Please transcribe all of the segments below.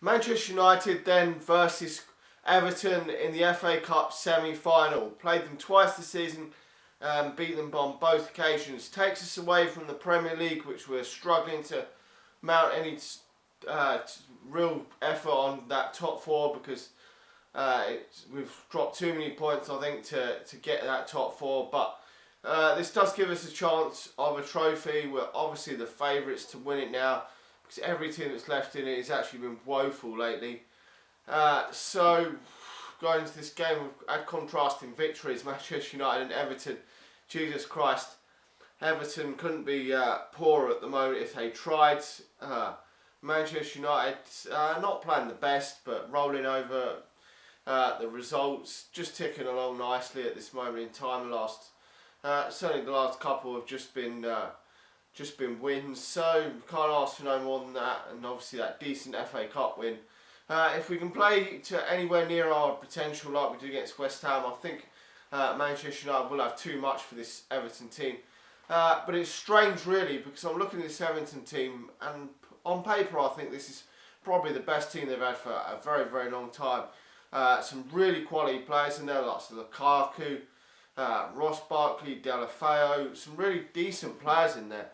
Manchester United then versus Everton in the FA Cup semi-final. Played them twice this season, beat them on both occasions. Takes us away from the Premier League, which we're struggling to mount any real effort on that top four because we've dropped too many points, I think, to get that top four. But this does give us a chance of a trophy. We're obviously the favourites to win it now because every team that's left in it has actually been woeful lately. So going into this game, we've had contrasting victories, Manchester United and Everton. Jesus Christ, Everton couldn't be poorer at the moment if they tried. Manchester United not playing the best, but rolling over the results, just ticking along nicely at this moment in time. Certainly the last couple have just been wins, so can't ask for no more than that, and obviously that decent FA Cup win. If we can play to anywhere near our potential like we did against West Ham, I think Manchester United will have too much for this Everton team. But it's strange really, because I'm looking at this Everton team and on paper I think this is probably the best team they've had for a very, very long time. Some really quality players in there, like Lukaku, Ross Barkley, Delafeu, some really decent players in there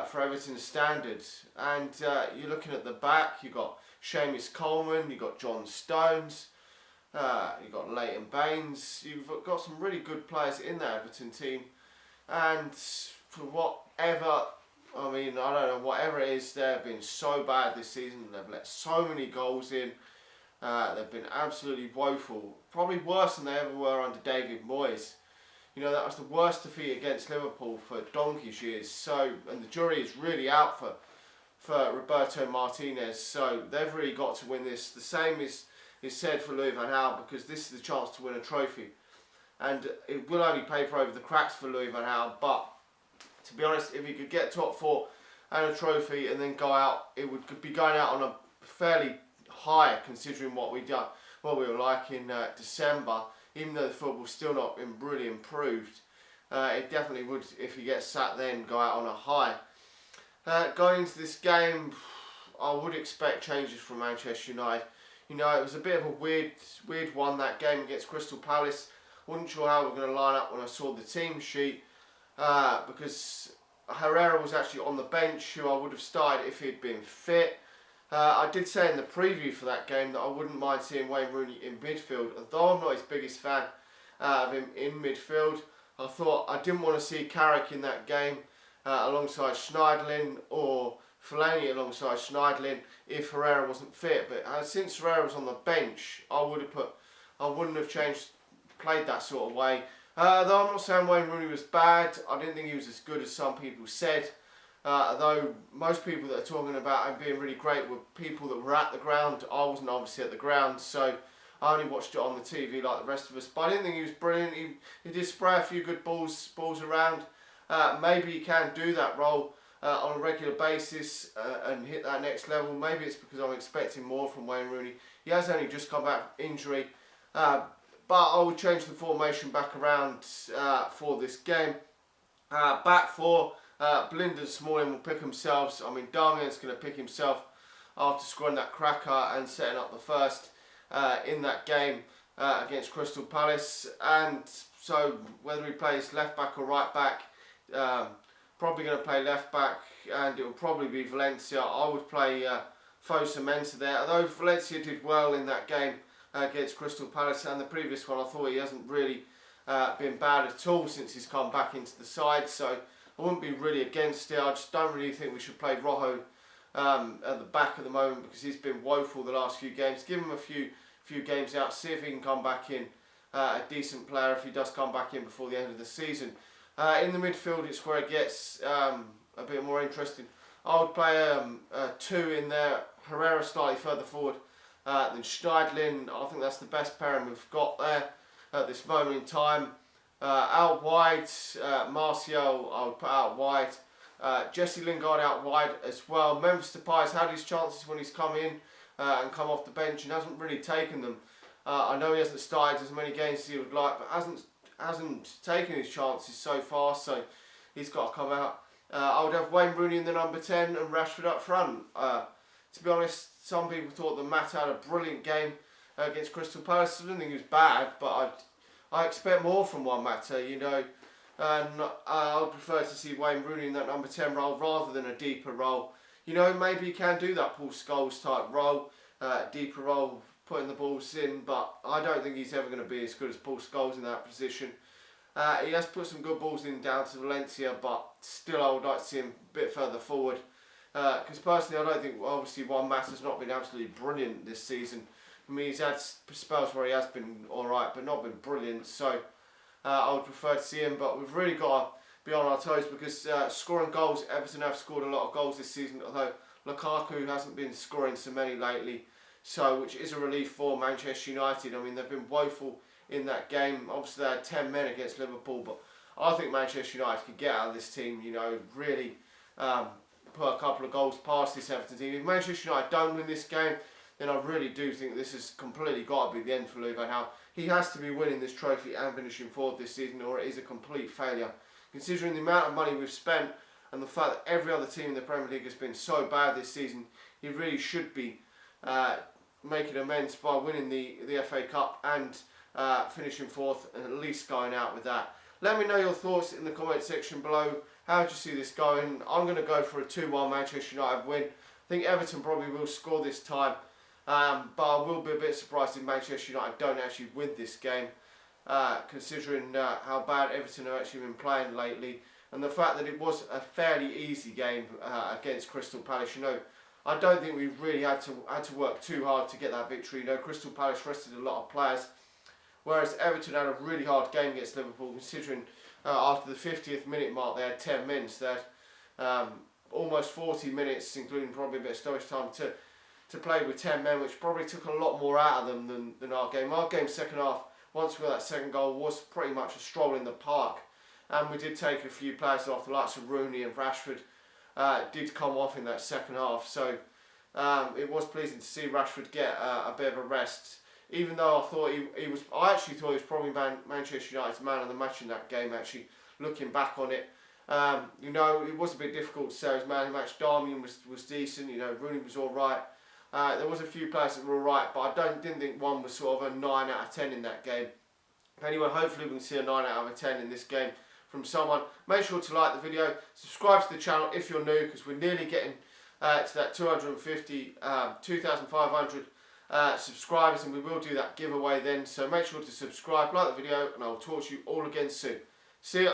for Everton's standards. And you're looking at the back, you've got Seamus Coleman, you've got John Stones, you've got Leighton Baines, you've got some really good players in that Everton team. And for whatever, I don't know, whatever it is, they've been so bad this season. They've let so many goals in. They've been absolutely woeful. Probably worse than they ever were under David Moyes. You know, that was the worst defeat against Liverpool for donkey's years. So, and the jury is really out for Roberto Martinez. So they've really got to win this. The same is said for Louis van Gaal, because this is the chance to win a trophy. And it will only paper over the cracks for Louis van Gaal. But to be honest, if he could get top four and a trophy and then go out, it would be going out on a fairly high, considering what we were like in December. Even though the football's still not been really improved, it definitely would, if he gets sat then, go out on a high. Going into this game, I would expect changes from Manchester United. You know, it was a bit of a weird one, that game against Crystal Palace. Wasn't sure how we were going to line up when I saw the team sheet, because Herrera was actually on the bench, who I would have started if he'd been fit. I did say in the preview for that game that I wouldn't mind seeing Wayne Rooney in midfield, although I'm not his biggest fan of him in midfield. I thought I didn't want to see Carrick in that game alongside Schneiderlin, or Fellaini alongside Schneiderlin if Herrera wasn't fit. But since Herrera was on the bench, I wouldn't have played that sort of way. Though I'm not saying Wayne Rooney was bad, I didn't think he was as good as some people said. Though most people that are talking about him being really great were people that were at the ground. I wasn't obviously at the ground, so I only watched it on the TV like the rest of us. But I didn't think he was brilliant. He did spray a few good balls around. Maybe he can do that role on a regular basis and hit that next level. Maybe it's because I'm expecting more from Wayne Rooney. He has only just come back from injury. But I will change the formation back around for this game. Back four. Blind Smalling will pick themselves. Darmian's going to pick himself after scoring that cracker and setting up the first in that game against Crystal Palace. And so whether he plays left back or right back, probably going to play left back, and it will probably be Valencia. I would play Fosu Mensah there, although Valencia did well in that game against Crystal Palace, and the previous one I thought he hasn't really been bad at all since he's come back into the side. So I wouldn't be really against it. I just don't really think we should play Rojo at the back at the moment, because he's been woeful the last few games. Give him a few games out, see if he can come back in a decent player, if he does come back in before the end of the season. In the midfield, it's where it gets a bit more interesting. I would play two in there, Herrera slightly further forward than Schneiderlin. I think that's the best pairing we've got there at this moment in time. Out wide, Martial I would put out wide. Jesse Lingard out wide as well. Memphis Depay's had his chances when he's come in and come off the bench and hasn't really taken them. I know he hasn't started as many games as he would like, but hasn't taken his chances so far, so he's got to come out. I would have Wayne Rooney in the number 10 and Rashford up front. To be honest, some people thought that Matt had a brilliant game against Crystal Palace. I didn't think he was bad, but I expect more from Juan Mata, you know. And I would prefer to see Wayne Rooney in that number 10 role rather than a deeper role. You know, maybe he can do that Paul Scholes type role, deeper role, putting the balls in, but I don't think he's ever going to be as good as Paul Scholes in that position. He has put some good balls in down to Valencia, but still I would like to see him a bit further forward. Because personally, I don't think, obviously, Juan Mata's not been absolutely brilliant this season. I mean, he's had spells where he has been alright, but not been brilliant. So I would prefer to see him, but we've really got to be on our toes because scoring goals, Everton have scored a lot of goals this season, although Lukaku hasn't been scoring so many lately, so which is a relief for Manchester United. I mean, they've been woeful in that game. Obviously, they had 10 men against Liverpool, but I think Manchester United could get out of this team, you know, really put a couple of goals past this Everton team. If Manchester United don't win this game, then I really do think this has completely got to be the end for Louis van Gaal. He has to be winning this trophy and finishing fourth this season, or it is a complete failure. Considering the amount of money we've spent and the fact that every other team in the Premier League has been so bad this season, he really should be making amends by winning the FA Cup and finishing fourth and at least going out with that. Let me know your thoughts in the comment section below. How do you see this going? I'm going to go for a 2-1 Manchester United win. I think Everton probably will score this time, but I will be a bit surprised if Manchester United don't actually win this game, considering how bad Everton have actually been playing lately, and the fact that it was a fairly easy game against Crystal Palace. You know, I don't think we really had to work too hard to get that victory. You know, Crystal Palace rested a lot of players, whereas Everton had a really hard game against Liverpool, considering after the 50th minute mark they had 10 minutes. They had almost 40 minutes, including probably a bit of stoppage time, to play with 10 men, which probably took a lot more out of them than our game. Our game second half, once we got that second goal, was pretty much a stroll in the park. And we did take a few players off, the likes of Rooney and Rashford did come off in that second half. So it was pleasing to see Rashford get a bit of a rest. Even though I thought I actually thought he was probably Manchester United's man of the match in that game, actually, looking back on it. You know, it was a bit difficult to say his man of the match. Darmian was decent, you know, Rooney was alright. There was a few players that were alright, but I didn't think one was sort of a 9 out of 10 in that game. Anyway, hopefully we can see a 9 out of 10 in this game from someone. Make sure to like the video, subscribe to the channel if you're new, because we're nearly getting to that 250, 2,500 subscribers, and we will do that giveaway then. So make sure to subscribe, like the video, and I'll talk to you all again soon. See ya.